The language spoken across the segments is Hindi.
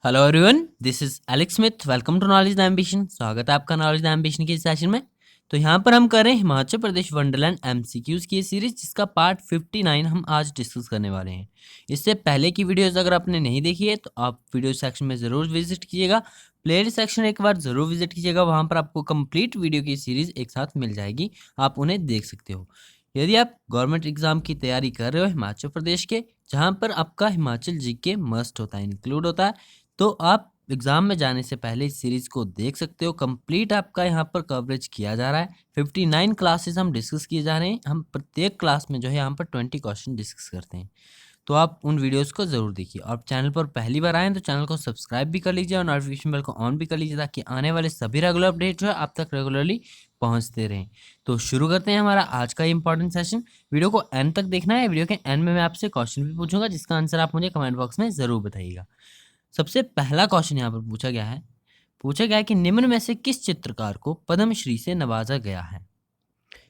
Hello everyone, this is Alex Smith. Welcome to knowledge the ambition. स्वागत है आपका नॉलेज द एम्बिशन के सेशन में। तो यहाँ पर हम कर रहे हैं हिमाचल प्रदेश वंडरलैंड एमसीक्यूज की सीरीज, जिसका पार्ट 59 हम आज डिस्कस करने वाले हैं। इससे पहले की वीडियोस अगर आपने नहीं देखी है तो आप वीडियो सेक्शन में ज़रूर विजिट कीजिएगा। प्लेलिस्ट सेक्शन एक बार ज़रूर विजिट कीजिएगा, वहाँ पर आपको कंप्लीट वीडियो की सीरीज एक साथ मिल जाएगी, आप उन्हें देख सकते हो। यदि आप गवर्नमेंट एग्जाम की तैयारी कर रहे हो हिमाचल प्रदेश के, जहाँ पर आपका हिमाचल जीके मस्ट होता है, इंक्लूड होता है, तो आप एग्ज़ाम में जाने से पहले इस सीरीज़ को देख सकते हो। कंप्लीट आपका यहाँ पर कवरेज किया जा रहा है। 59 क्लासेस हम डिस्कस किए जा रहे हैं। हम प्रत्येक क्लास में जो है यहाँ पर 20 क्वेश्चन डिस्कस करते हैं, तो आप उन वीडियोस को ज़रूर देखिए। और चैनल पर पहली बार आएँ तो चैनल को सब्सक्राइब भी कर लीजिए और नोटिफिकेशन बेल को ऑन भी कर लीजिए, ताकि आने वाले सभी रेगुलर अपडेट जो है आप तक रेगुलरली पहुँचते रहें। तो शुरू करते हैं हमारा आज का इंपॉर्टेंट सेशन। वीडियो को एंड तक देखना है। वीडियो के एंड में मैं आपसे क्वेश्चन भी पूछूंगा, जिसका आंसर आप मुझे कमेंट बॉक्स में ज़रूर बताइएगा। सबसे पहला क्वेश्चन यहाँ पर पूछा गया है कि निम्न में से किस चित्रकार को पद्मश्री से नवाजा गया है?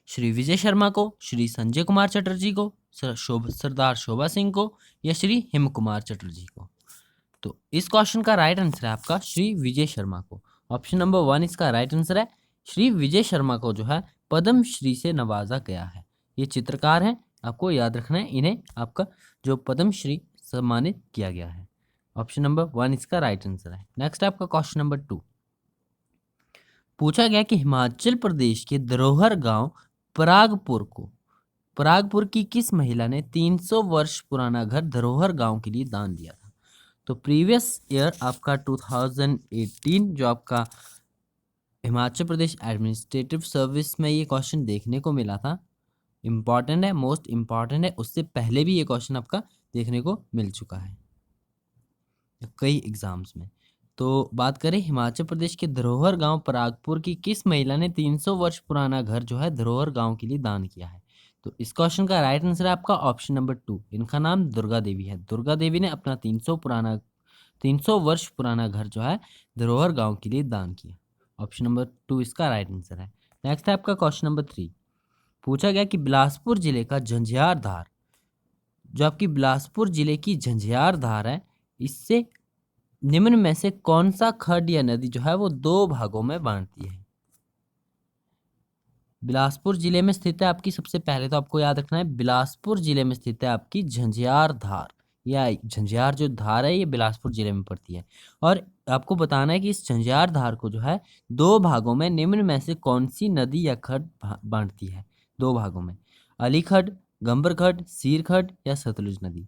श्री विजय शर्मा को, श्री संजय कुमार चटर्जी को, सरदार शोभा सिंह को, या श्री हिम कुमार चटर्जी को? तो इस क्वेश्चन का राइट आंसर है आपका श्री विजय शर्मा को। ऑप्शन नंबर 1 इसका राइट आंसर है। श्री विजय शर्मा को जो है पद्मश्री से नवाजा गया है। ये चित्रकार हैं, आपको याद रखना है इन्हें, आपका जो पद्मश्री सम्मानित किया गया है। ऑप्शन नंबर 1 इसका राइट आंसर है। नेक्स्ट आपका क्वेश्चन नंबर 2 पूछा गया कि हिमाचल प्रदेश के धरोहर गांव परागपुर की किस महिला ने 300 वर्ष पुराना घर धरोहर गांव के लिए दान दिया था? तो प्रीवियस ईयर आपका 2018 जो आपका हिमाचल प्रदेश एडमिनिस्ट्रेटिव सर्विस में ये क्वेश्चन देखने को मिला था। इम्पॉर्टेंट है, मोस्ट इम्पॉर्टेंट है। उससे पहले भी ये क्वेश्चन आपका देखने को मिल चुका है कई एग्जाम्स में। तो बात करें हिमाचल प्रदेश के धरोहर गांव परागपुर की किस महिला ने 300 वर्ष पुराना घर जो है धरोहर गांव के लिए दान किया है? तो इस क्वेश्चन का राइट आंसर है आपका ऑप्शन नंबर 2। इनका नाम दुर्गा देवी है। दुर्गा देवी ने अपना 300 वर्ष पुराना घर जो है धरोहर गांव के लिए दान किया। ऑप्शन नंबर 2 इसका राइट आंसर है। नेक्स्ट है आपका क्वेश्चन नंबर 3 पूछा गया कि बिलासपुर जिले का झंझार धार, जो आपकी बिलासपुर जिले की झंझार धार है, इससे निम्न में से कौन सा खड्ड या नदी जो है वो 2 भागों में बांटती है? बिलासपुर जिले में स्थित है आपकी, सबसे पहले तो आपको याद रखना है, बिलासपुर जिले में स्थित है आपकी झंझार धार, या झंझार जो धार है ये बिलासपुर जिले में पड़ती है। और आपको बताना है कि इस झंझार धार को जो है 2 भागों में निम्न में से कौन सी नदी या खड्ड बांटती है? 2 भागों में, अली खड्ड, गंबर खड्ड, सीर खड्ड, या सतलुज नदी?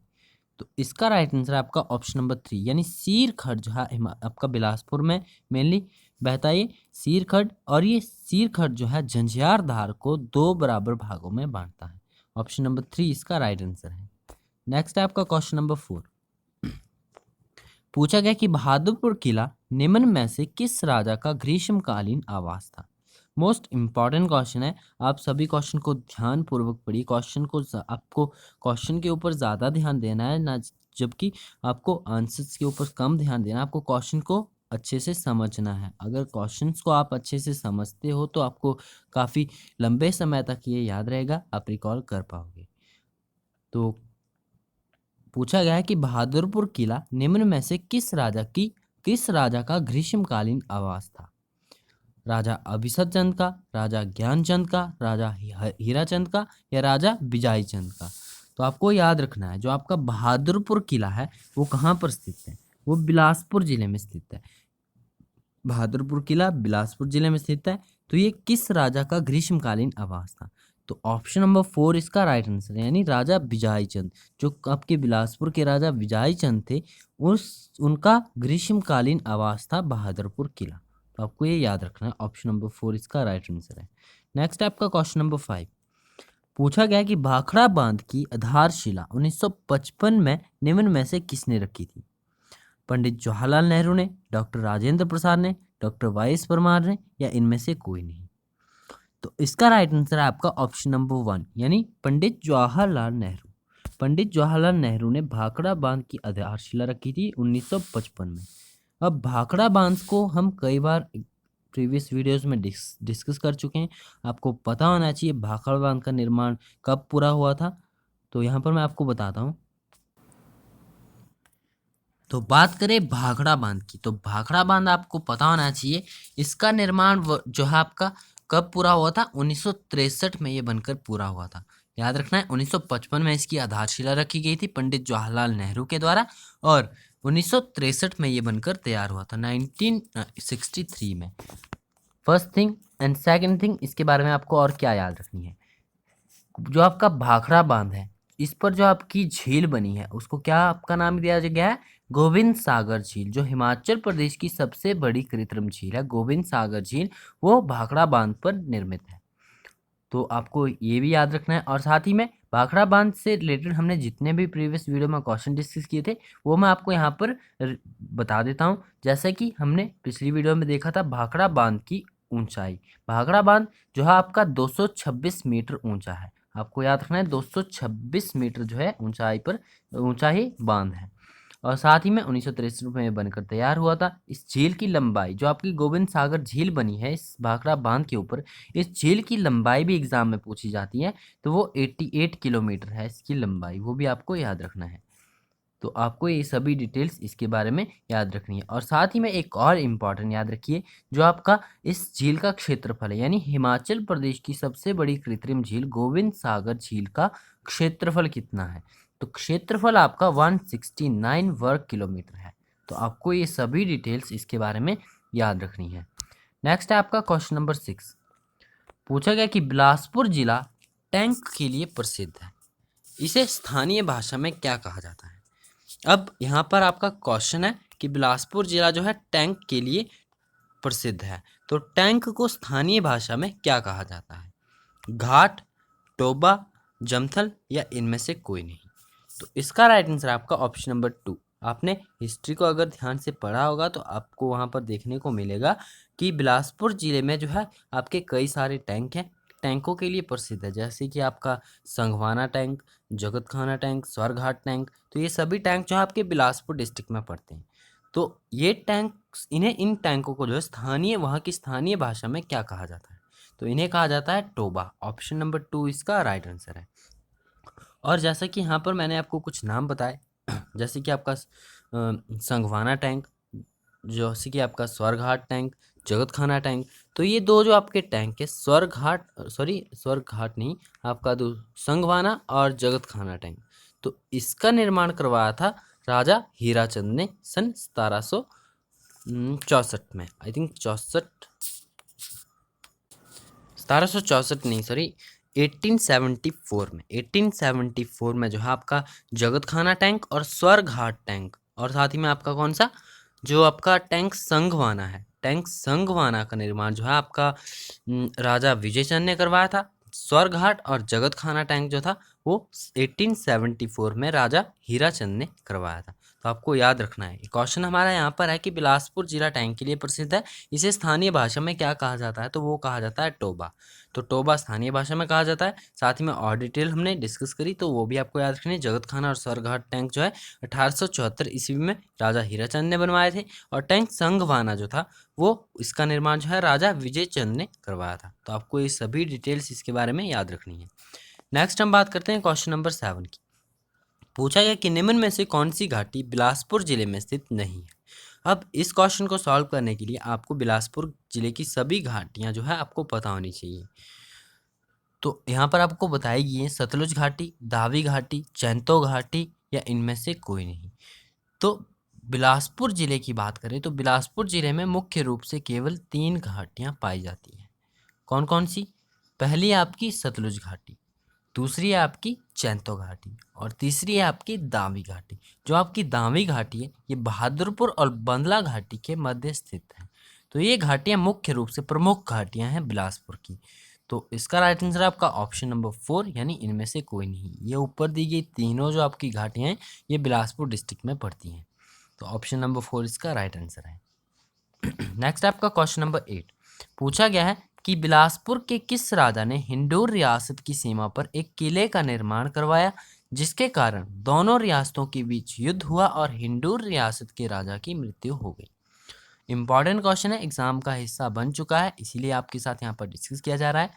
तो इसका राइट आंसर है आपका ऑप्शन नंबर 3, यानी सीर खड्ड जो है आपका बिलासपुर में मेनली बहता है ये सीर खड्ड, और ये सीर खड्ड जो है झंझार धार को 2 बराबर भागों में बांटता है। ऑप्शन नंबर 3 इसका राइट आंसर है। नेक्स्ट है आपका क्वेश्चन नंबर 4 पूछा गया कि बहादुरपुर किला निम्न में से किस राजा का ग्रीष्मकालीन आवास था? मोस्ट इंपॉर्टेंट क्वेश्चन है। आप सभी क्वेश्चन को ध्यान पूर्वक पढ़िए। आपको क्वेश्चन के ऊपर ज़्यादा ध्यान देना है ना, जबकि आपको आंसर्स के ऊपर कम ध्यान देना है। आपको क्वेश्चन को अच्छे से समझना है। अगर क्वेश्चंस को आप अच्छे से समझते हो तो आपको काफ़ी लंबे समय तक ये याद रहेगा, आप रिकॉल कर पाओगे। तो पूछा गया है कि बहादुरपुर किला निम्न में से किस राजा का ग्रीष्मकालीन आवास था? राजा अभिषद चंद का, राजा ज्ञानचंद का, राजा हीराचंद का, या राजा बिजाई चंद का? तो आपको याद रखना है, जो आपका बहादुरपुर किला है वो कहाँ पर स्थित है? वो बिलासपुर जिले में स्थित है। बहादुरपुर किला बिलासपुर जिले में स्थित है। तो ये किस राजा का ग्रीष्मकालीन आवास था? तो ऑप्शन नंबर 4 इसका राइट आंसर है, यानी राजा बिजाई चंद। जो आपके बिलासपुर के राजा बिजाई चंद थे, उनका ग्रीष्मकालीन आवास था बहादुरपुर किला। तो आपको ये याद रखना है, ऑप्शन नंबर 4 इसका राइट आंसर है। नेक्स्ट आपका क्वेश्चन नंबर 5 पूछा गया कि भाखड़ा बांध की आधारशिला 1955 में निम्न में से किसने रखी थी? पंडित जवाहरलाल नेहरू ने, डॉक्टर राजेंद्र प्रसाद ने, डॉक्टर वाई.एस. परमार ने, या इनमें से कोई नहीं? तो इसका राइट आंसर है आपका ऑप्शन नंबर 1, यानी पंडित जवाहरलाल नेहरू। पंडित जवाहरलाल नेहरू ने भाखड़ा बांध की आधारशिला रखी थी 1955 में। अब भाखड़ा बांध को हम कई बार प्रीवियस वीडियोस में डिस्कस कर चुके हैं। आपको पता होना चाहिए भाखड़ा बांध का निर्माण कब पूरा हुआ था। तो यहाँ पर मैं आपको बताता हूँ। तो बात करें भाखड़ा बांध की, तो भाखड़ा बांध आपको पता होना चाहिए, इसका निर्माण जो है आपका कब पूरा हुआ था, 1963 में ये बनकर पूरा हुआ था। याद रखना है 1955 में इसकी आधारशिला रखी गई थी पंडित जवाहरलाल नेहरू के द्वारा, और 1963 में ये बनकर तैयार हुआ था 1963 में। First thing and second thing, इसके बारे में आपको और क्या याद रखनी है, जो आपका भाखड़ा बांध है, इस पर जो आपकी झील बनी है उसको क्या आपका नाम दिया गया है, गोविंद सागर झील। जो हिमाचल प्रदेश की सबसे बड़ी कृत्रिम झील है गोविंद सागर झील, वो भाखड़ा बांध पर निर्मित है। तो आपको ये भी याद रखना है। और साथ ही में भाखड़ा बांध से रिलेटेड हमने जितने भी प्रीवियस वीडियो में क्वेश्चन डिस्कस किए थे वो मैं आपको यहाँ पर बता देता हूँ। जैसे कि हमने पिछली वीडियो में देखा था भाखड़ा बांध की ऊंचाई, भाखड़ा बांध जो है आपका 226 मीटर ऊंचा है। आपको याद रखना है 226 मीटर जो है ऊंचाई पर ऊंचा ही बांध है। और साथ ही में 1963 में बनकर तैयार हुआ था। इस झील की लंबाई, जो आपकी गोविंद सागर झील बनी है इस भाखड़ा बांध के ऊपर, इस झील की लंबाई भी एग्जाम में पूछी जाती है, तो वो 88 किलोमीटर है इसकी लंबाई, वो भी आपको याद रखना है। तो आपको ये सभी डिटेल्स इसके बारे में याद रखनी है। और साथ ही में एक और इम्पॉर्टेंट याद रखिए, जो आपका इस झील का क्षेत्रफल है, यानी हिमाचल प्रदेश की सबसे बड़ी कृत्रिम झील गोविंद सागर झील का क्षेत्रफल कितना है, तो क्षेत्रफल आपका 169 वर्ग किलोमीटर है। तो आपको ये सभी डिटेल्स इसके बारे में याद रखनी है। नेक्स्ट है आपका क्वेश्चन नंबर 6। पूछा गया कि बिलासपुर जिला टैंक के लिए प्रसिद्ध है, इसे स्थानीय भाषा में क्या कहा जाता है। अब यहाँ पर आपका क्वेश्चन है कि बिलासपुर जिला जो है टैंक के लिए प्रसिद्ध है, तो टैंक को स्थानीय भाषा में क्या कहा जाता है, घाट, टोबा, जमथल या इनमें से कोई नहीं। तो इसका राइट आंसर आपका ऑप्शन नंबर 2। आपने हिस्ट्री को अगर ध्यान से पढ़ा होगा तो आपको वहाँ पर देखने को मिलेगा कि बिलासपुर जिले में जो है आपके कई सारे टैंक हैं, टैंकों के लिए प्रसिद्ध है, जैसे कि आपका संघवाना टैंक, जगतखाना टैंक, स्वर्घाट टैंक। तो ये सभी टैंक जो है आपके बिलासपुर डिस्ट्रिक्ट में पड़ते हैं। तो ये टैंक, इन टैंकों को जो है स्थानीय, वहाँ की स्थानीय भाषा में क्या कहा जाता है, तो इन्हें कहा जाता है टोबा। ऑप्शन नंबर 2 इसका राइट आंसर है। और जैसा कि यहाँ पर मैंने आपको कुछ नाम बताए, जैसे कि आपका संघवाना टैंक, जैसे कि आपका स्वर्घाट टैंक, जगतखाना टैंक। तो ये दो जो आपके टैंक है, स्वर्घाट नहीं, आपका दो संघवाना और जगतखाना टैंक, तो इसका निर्माण करवाया था राजा हीराचंद ने सन 1764 में। आई थिंक 1764 नहीं, सॉरी 1874 में जो है आपका जगतखाना टैंक और स्वर्घाट टैंक, और साथ ही में आपका कौन सा, जो आपका टैंक संघवाना है, टैंक संघवाना का निर्माण जो है आपका राजा विजयचंद ने करवाया था। स्वर्घाट और जगतखाना टैंक जो था वो 1874 में राजा हीराचंद ने करवाया था। तो आपको याद रखना है। क्वेश्चन हमारा यहाँ पर है कि बिलासपुर जिला टैंक के लिए प्रसिद्ध है, इसे स्थानीय भाषा में क्या कहा जाता है, तो वो कहा जाता है टोबा। तो टोबा स्थानीय भाषा में कहा जाता है। साथ ही में और डिटेल हमने डिस्कस करी, तो वो भी आपको याद रखनी है। जगतखाना और स्वर्घाट टैंक जो है 1874 ईस्वी में राजा हीराचंद ने बनवाए थे, और टैंक संघवाना जो था वो, इसका निर्माण जो है राजा विजयचंद ने करवाया था। तो आपको ये सभी डिटेल्स इसके बारे में याद रखनी है। नेक्स्ट हम बात करते हैं क्वेश्चन नंबर 7 की। पूछा गया कि निम्न में से कौन सी घाटी बिलासपुर जिले में स्थित नहीं है। अब इस क्वेश्चन को सॉल्व करने के लिए आपको बिलासपुर जिले की सभी घाटियां जो है आपको पता होनी चाहिए। तो यहाँ पर आपको बताई गई है सतलुज घाटी, दावी घाटी, चैंतो घाटी या इनमें से कोई नहीं। तो बिलासपुर जिले की बात करें तो बिलासपुर जिले में मुख्य रूप से केवल 3 घाटियां पाई जाती हैं। कौन कौन सी? पहली है आपकी सतलुज घाटी, दूसरी है आपकी चैंतो घाटी, और तीसरी है आपकी दावी घाटी। जो आपकी दावी घाटी है ये बहादुरपुर और बंदला घाटी के मध्य स्थित है। तो ये घाटियां मुख्य रूप से प्रमुख घाटियां हैं बिलासपुर की। तो इसका राइट आंसर आपका ऑप्शन नंबर 4, यानी इनमें से कोई नहीं। ये ऊपर दी गई तीनों जो आपकी घाटियां हैं ये बिलासपुर डिस्ट्रिक्ट में पड़ती हैं। तो ऑप्शन नंबर 4 इसका राइट आंसर है। नेक्स्ट आपका क्वेश्चन नंबर 8। पूछा गया है कि बिलासपुर के किस राजा ने हिंडौर रियासत की सीमा पर एक किले का निर्माण करवाया, जिसके कारण दोनों रियासतों के बीच युद्ध हुआ और हिंडौर रियासत के राजा की मृत्यु हो गई। इंपॉर्टेंट क्वेश्चन है, एग्जाम का हिस्सा बन चुका है, इसीलिए आपके साथ यहाँ पर डिस्कस किया जा रहा है।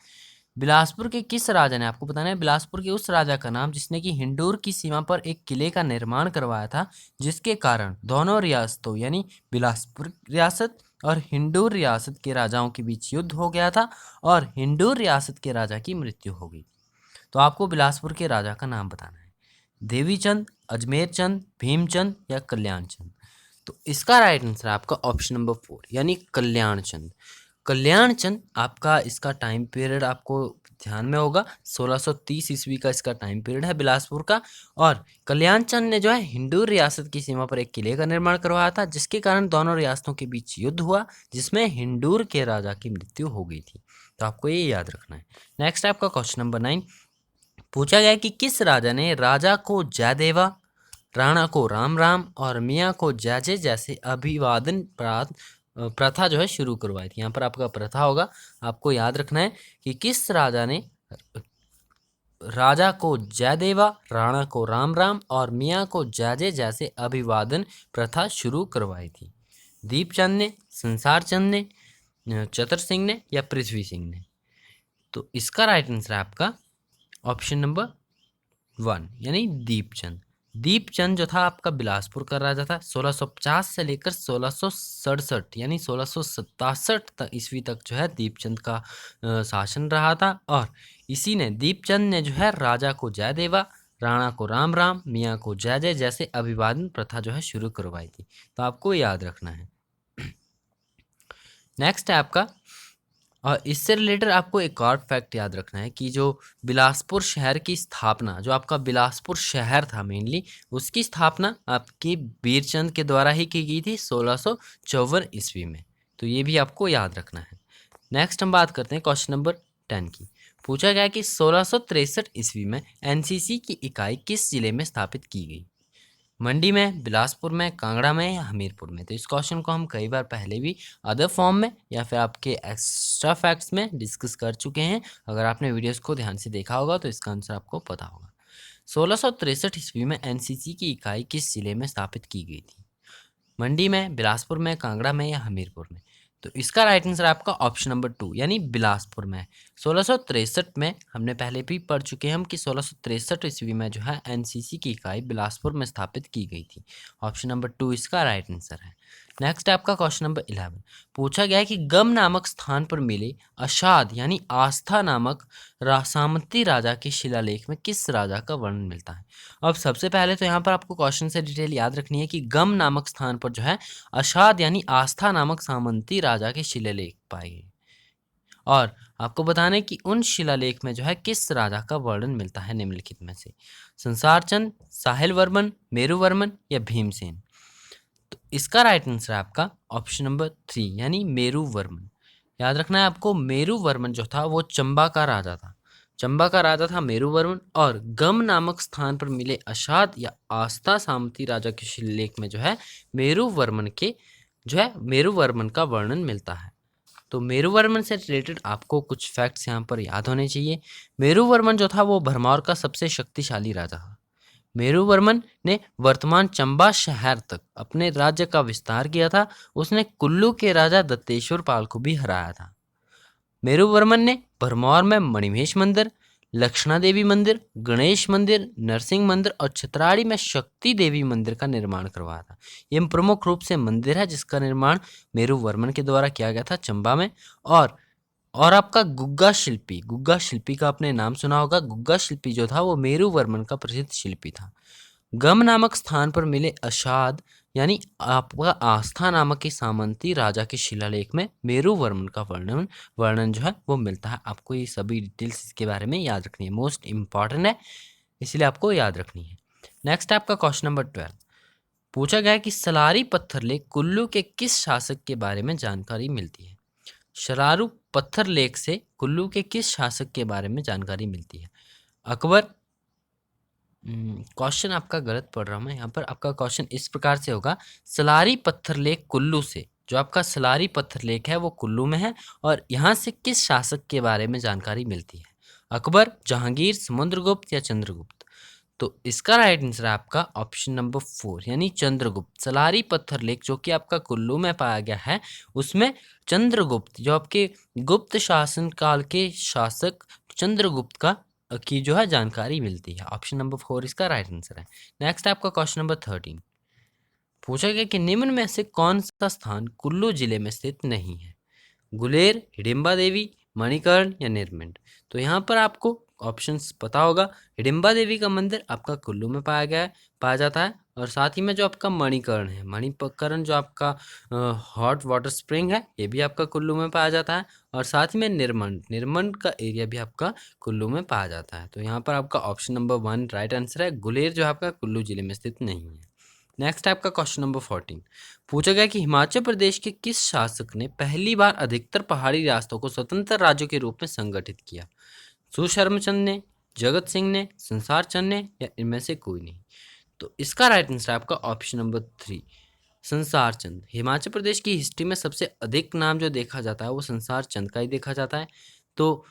बिलासपुर के किस राजा ने, आपको बताना है बिलासपुर के उस राजा का नाम जिसने कि हिंडूर की सीमा पर एक किले का निर्माण करवाया था, जिसके कारण दोनों रियासतों यानी बिलासपुर रियासत और हिंडूर रियासत के राजाओं के बीच युद्ध हो गया था और हिंडूर रियासत के राजा की मृत्यु हो गई। तो आपको बिलासपुर के राजा का नाम बताना है, देवीचंद, अजमेर चंद, भीमचंद या कल्याण चंद। तो इसका राइट आंसर आपका ऑप्शन नंबर 4 यानी कल्याण चंद। कल्याण चंद आपका इसका टाइम पीरियड आपको ध्यान में होगा, 1630 ईस्वी का इसका टाइम पीरियड है बिलासपुर का। और कल्याण चंद ने जो है हिंदू रियासत की सीमा पर एक किले का निर्माण करवाया था, जिसके कारण दोनों रियासतों के बीच युद्ध हुआ, जिसमें हिंदूर के राजा की मृत्यु हो गई थी। तो आपको ये याद रखना है। नेक्स्ट आपका क्वेश्चन नंबर 9 पूछा गया कि किस राजा ने राजा को जयदेवा, राणा को राम राम और मियाँ को जय जैसे अभिवादन प्रथा जो है शुरू करवाई थी। यहाँ पर आपका प्रथा होगा, आपको याद रखना है कि किस राजा ने राजा को जयदेवा, राणा को राम राम और मियाँ को जय जैसे अभिवादन प्रथा शुरू करवाई थी। दीपचंद ने, संसार चंद ने, चतर सिंह ने या पृथ्वी सिंह ने। तो इसका राइट आंसर है आपका ऑप्शन नंबर 1 यानी दीपचंद। दीपचंद जो था आपका बिलासपुर का राजा था। 1650 से लेकर 1667 यानी 1667 ईस्वी तक जो है दीपचंद का शासन रहा था। और इसी ने, दीपचंद ने जो है राजा को जयदेवा, राणा को राम राम, मियाँ को जय जैसे अभिवादन प्रथा जो है शुरू करवाई थी। तो आपको याद रखना है। नेक्स्ट है आपका, और इससे रिलेटेड आपको एक और फैक्ट याद रखना है कि जो बिलासपुर शहर की स्थापना, जो आपका बिलासपुर शहर था मेनली, उसकी स्थापना आपकी बीरचंद के द्वारा ही की गई थी 1654 ईस्वी में। तो ये भी आपको याद रखना है। नेक्स्ट हम बात करते हैं क्वेश्चन नंबर 10 की। पूछा गया कि 1663 ईस्वी में एनसीसी की इकाई किस जिले में स्थापित की गई? मंडी में, बिलासपुर में, कांगड़ा में या हमीरपुर में? तो इस क्वेश्चन को हम कई बार पहले भी अदर फॉर्म में या फिर आपके एक्स्ट्रा फैक्ट्स में डिस्कस कर चुके हैं। अगर आपने वीडियोस को ध्यान से देखा होगा तो इसका आंसर आपको पता होगा। 1663 ईस्वी में एनसीसी की इकाई किस जिले में स्थापित की गई थी? मंडी में, बिलासपुर में, कांगड़ा में या हमीरपुर में? तो इसका राइट आंसर आपका ऑप्शन नंबर 2 यानी बिलासपुर में। 1663 में हमने पहले भी पढ़ चुके हैं हम कि 1663 ईस्वी में जो है एनसीसी की इकाई बिलासपुर में स्थापित की गई थी। ऑप्शन नंबर 2 इसका राइट आंसर है। नेक्स्ट है आपका क्वेश्चन नंबर 11। पूछा गया है कि गम नामक स्थान पर मिले अषाद यानी आस्था नामक सामंती राजा के शिलालेख में किस राजा का वर्णन मिलता है? अब सबसे पहले तो यहाँ पर आपको क्वेश्चन से डिटेल याद रखनी है कि गम नामक स्थान पर जो है अषाद यानी आस्था नामक सामंती राजा के शिलालेख पाए गए। और आपको बताना है कि उन शिलालेख में जो है किस राजा का वर्णन मिलता है निम्नलिखित में से? संसार चंद, साहिल वर्मन, मेरू वर्मन या भीमसेन? तो इसका राइट आंसर है आपका ऑप्शन नंबर 3 यानी मेरू वर्मन। याद रखना है आपको, मेरू वर्मन जो था वो चंबा का राजा था। चंबा का राजा था मेरू वर्मन। और गम नामक स्थान पर मिले अषाद या आस्था सामंती राजा के शिलालेख में जो है मेरू वर्मन का वर्णन मिलता है। तो मेरू वर्मन से रिलेटेड आपको कुछ फैक्ट्स यहाँ पर याद होने चाहिए। मेरू वर्मन जो था वो भरमौर का सबसे शक्तिशाली राजा था। मेरू वर्मन ने वर्तमान चंबा शहर तक अपने राज्य का विस्तार किया था। उसने कुल्लू के राजा दत्तेश्वर पाल को भी हराया था। मेरू वर्मन ने भरमौर में मणिमहेश मंदिर, लक्षणा देवी मंदिर, गणेश मंदिर, नरसिंह मंदिर और छतराड़ी में शक्ति देवी मंदिर का निर्माण करवाया था। ये प्रमुख रूप से मंदिर है जिसका निर्माण मेरू वर्मन के द्वारा किया गया था चंबा में। और आपका गुग्गा शिल्पी का आपने नाम सुना होगा। गुग्गा शिल्पी जो था वो मेरू वर्मन का प्रसिद्ध शिल्पी था। गम नामक स्थान पर मिले अषाद यानी आपका आस्था नामक के सामंती राजा के शिलालेख में मेरू वर्मन का वर्णन जो है वो मिलता है। आपको ये सभी डिटेल्स इसके बारे में याद रखनी है, मोस्ट इंपॉर्टेंट है, इसलिए आपको याद रखनी है। नेक्स्ट है आपका क्वेश्चन नंबर 12। पूछा गया कि सलारी पत्थर लेख कुल्लू के किस शासक के बारे में जानकारी मिलती है? शरारू पत्थर लेख से कुल्लू के किस शासक के बारे में जानकारी मिलती है? अकबर। क्वेश्चन आपका गलत पढ़ रहा हूँ मैं यहाँ पर। आपका क्वेश्चन इस प्रकार से होगा, सलारी पत्थर लेख कुल्लू से, जो आपका सलारी पत्थर लेख है वो कुल्लू में है और यहाँ से किस शासक के बारे में जानकारी मिलती है? अकबर, जहांगीर, समुद्रगुप्त या चंद्रगुप्त? तो इसका राइट आंसर है आपका ऑप्शन नंबर 4 यानी चंद्रगुप्त। सलारी पत्थर लेख जो कि आपका कुल्लू में पाया गया है उसमें चंद्रगुप्त, जो आपके गुप्त शासन काल के शासक चंद्रगुप्त का की जो है जानकारी मिलती है। ऑप्शन नंबर 4 इसका राइट आंसर है। नेक्स्ट आपका क्वेश्चन नंबर 13 पूछा गया कि निम्न में से कौन सा स्थान कुल्लू जिले में स्थित नहीं है? गुलेर, हिडिंबा देवी, मणिकर्ण या निर्मिंड। तो यहाँ पर आपको ऑप्शंस पता होगा। हिडिंबा देवी का मंदिर आपका कुल्लू में पाया जाता है, और साथ ही में जो आपका मणिकर्ण है, मणिकर्ण जो आपका हॉट वाटर स्प्रिंग है, ये भी आपका कुल्लू में पाया जाता है, और साथ ही में निर्मंड निर्मंड का एरिया भी आपका कुल्लू में पाया जाता है। तो यहाँ पर आपका ऑप्शन नंबर 1 राइट आंसर है। गुलेर जो आपका कुल्लू जिले में स्थित नहीं है। नेक्स्ट आपका क्वेश्चन नंबर 14 पूछा गया कि हिमाचल प्रदेश के किस शासक ने पहली बार अधिकतर पहाड़ी रियासतों को स्वतंत्र राज्यों के रूप में संगठित किया? सुशर्मचंद ने, जगत सिंह ने, संसार चंद ने या इनमें से कोई नहीं। तो इसका राइट आंसर आपका ऑप्शन नंबर 3 संसार चंद। हिमाचल प्रदेश की हिस्ट्री में सबसे अधिक नाम जो देखा जाता है वो संसार चंद का ही देखा जाता है। तो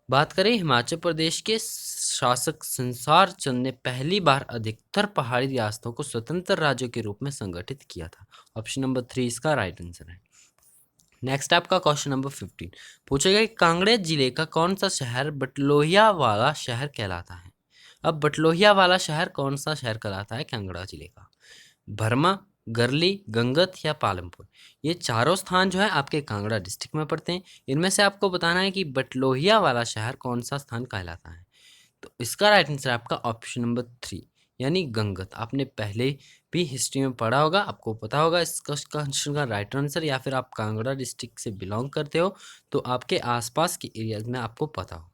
बात करें हिमाचल प्रदेश के शासक संसार चंद ने पहली बार अधिकतर पहाड़ी रियासतों को स्वतंत्र राज्यों के रूप में संगठित किया था। ऑप्शन नंबर 3 इसका राइट आंसर है। नेक्स्ट आपका क्वेश्चन नंबर 15 पूछेगा कि कांगड़ा जिले का कौन सा शहर बटलोहिया वाला शहर कहलाता है? अब बटलोहिया वाला शहर कौन सा शहर कहलाता है कांगड़ा जिले का? भरमा, गरली, गंगत या पालमपुर। ये चारों स्थान जो है आपके कांगड़ा डिस्ट्रिक्ट में पड़ते हैं। इनमें से आपको बताना है कि बटलोहिया वाला शहर कौन सा स्थान कहलाता है। तो इसका राइट आंसर आपका ऑप्शन नंबर 3 यानी गंगत। आपने पहले भी हिस्ट्री में पढ़ा होगा, आपको पता होगा इस क्वेश्चन का राइट आंसर, या फिर आप कांगड़ा डिस्ट्रिक्ट से बिलोंग करते हो तो आपके आसपास के एरियाज में आपको पता होगा।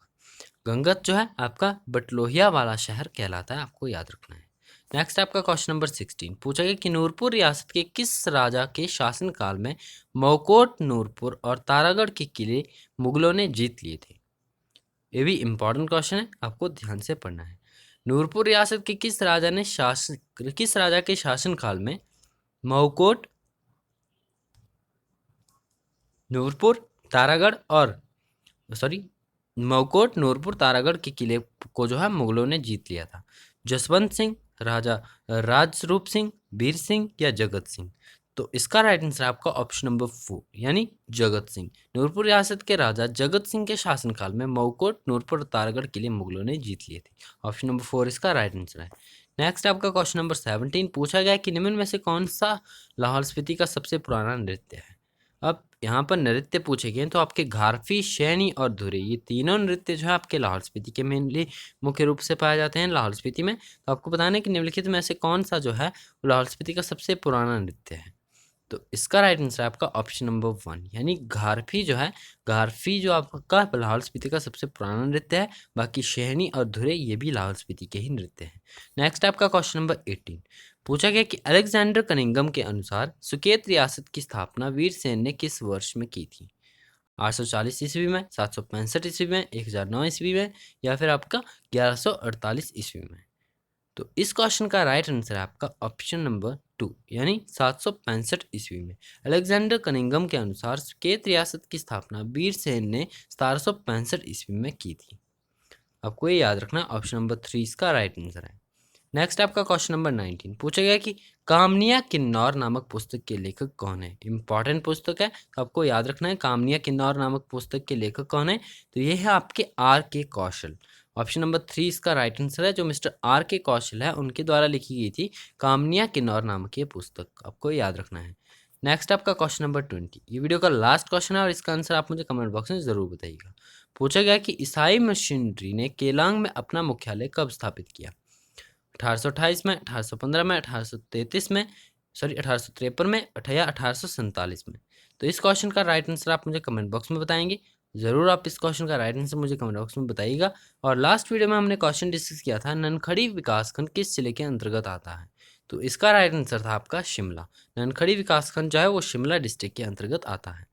गंगत जो है आपका बटलोहिया वाला शहर कहलाता है, आपको याद रखना है। नेक्स्ट आपका क्वेश्चन नंबर 16 पूछा गया कि नूरपुर रियासत के किस राजा के शासनकाल में मौकोट, नूरपुर और तारागढ़ के किले मुगलों ने जीत लिए थे? ये भी इंपॉर्टेंट क्वेश्चन है, आपको ध्यान से पढ़ना है। नूरपुर रियासत के किस राजा के शासनकाल में मौकोट, नूरपुर, तारागढ़ और मौकोट, नूरपुर, तारागढ़ के किले को जो है मुगलों ने जीत लिया था? जसवंत सिंह, राजा राजरूप सिंह, वीर सिंह या जगत सिंह। तो इसका राइट आंसर आपका ऑप्शन नंबर 4 यानी जगत सिंह। नूरपुर रियासत के राजा जगत सिंह के शासनकाल में मौकोट, नूरपुर और तारागढ़ किले मुगलों ने जीत लिए थे। ऑप्शन नंबर 4 इसका राइट आंसर है। नेक्स्ट आपका क्वेश्चन नंबर 17 पूछा गया कि निम्न में से कौन सा लाहौल स्पीति का सबसे पुराना नृत्य है? अब यहाँ पर नृत्य पूछे गए तो आपके घारफी, शैनी और धुरे, ये तीनों नृत्य जो है आपके लाहौल स्पीति के मेनली मुख्य रूप से पाए जाते हैं लाहौल स्पीति में। तो आपको बताना है कि निम्नलिखित में से कौन सा जो है लाहौल स्पीति का सबसे पुराना नृत्य है? तो इसका राइट आंसर है आपका ऑप्शन नंबर 1 यानी घारफी जो है, घारफी जो आपका लाहौल स्पीति का सबसे पुराना नृत्य है। बाकी शहनी और धुरे ये भी लाहौल स्पीति के ही नृत्य हैं। नेक्स्ट आपका क्वेश्चन नंबर 18 पूछा गया कि अलेक्जेंडर कनिंघम के अनुसार सुकेत रियासत की स्थापना वीरसेन ने किस वर्ष में की थी? 840 ईस्वी में, 765 ईस्वी में, 1009 ईस्वी में या फिर आपका 1148 ईस्वी में। तो इस क्वेश्चन का राइट आंसर है आपका ऑप्शन नंबर 2 यानी 765 ईस्वी में। अलेक्जेंडर कनिंघम के अनुसार सुकेत रियासत की स्थापना वीरसेन ने 1765 ईस्वी में की थी। आपको ये याद रखना, ऑप्शन नंबर 3 इसका राइट आंसर है। नेक्स्ट आपका क्वेश्चन नंबर 19 पूछा गया कि कामनिया किन्नौर नामक पुस्तक के लेखक कौन है? इंपॉर्टेंट पुस्तक है, तो आपको याद रखना है कामनिया किन्नौर नामक पुस्तक के लेखक कौन है? तो ये है आपके R.K. कौशल। ऑप्शन नंबर 3 इसका राइट आंसर है। जो मिस्टर R.K. कौशल है उनके द्वारा लिखी गई थी कामनिया किन्नौर नामक ये पुस्तक, आपको याद रखना है। नेक्स्ट आपका क्वेश्चन नंबर 20, ये वीडियो का लास्ट क्वेश्चन है और इसका आंसर आप मुझे कमेंट बॉक्स में जरूर बताइएगा। पूछा गया कि ईसाई मिशनरी ने केलांग में अपना मुख्यालय कब स्थापित किया? 1828 में, 1815 में, 1833 में, 1853 में या 1847 में। तो इस क्वेश्चन का राइट आंसर आप मुझे कमेंट बॉक्स में बताएंगे। ज़रूर आप इस क्वेश्चन का राइट आंसर मुझे कमेंट बॉक्स में बताइएगा। और लास्ट वीडियो में हमने क्वेश्चन डिस्कस किया था ननखड़ी विकासखंड किस जिले के अंतर्गत आता है? तो इसका राइट आंसर था आपका शिमला। ननखड़ी विकासखंड जो है वो शिमला डिस्ट्रिक्ट के अंतर्गत आता है।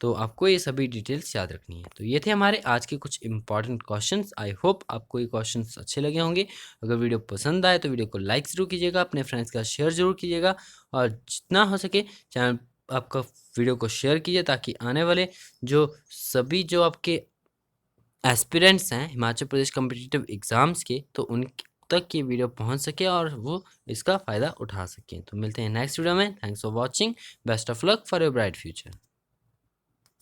तो आपको ये सभी डिटेल्स याद रखनी है। तो ये थे हमारे आज के कुछ इंपॉर्टेंट क्वेश्चंस। आई होप आपको ये क्वेश्चंस अच्छे लगे होंगे। अगर वीडियो पसंद आए तो वीडियो को लाइक ज़रूर कीजिएगा, अपने फ्रेंड्स के साथ शेयर ज़रूर कीजिएगा और जितना हो सके चैनल आपका वीडियो को शेयर कीजिए ताकि आने वाले जो आपके एस्पिरेंट्स हैं हिमाचल प्रदेश कॉम्पिटिटिव एग्ज़ाम्स के, तो उन तक ये वीडियो पहुंच सके और वो इसका फ़ायदा उठा सकें। तो मिलते हैं नेक्स्ट वीडियो में। Thanks for watching. Best of luck for your bright future.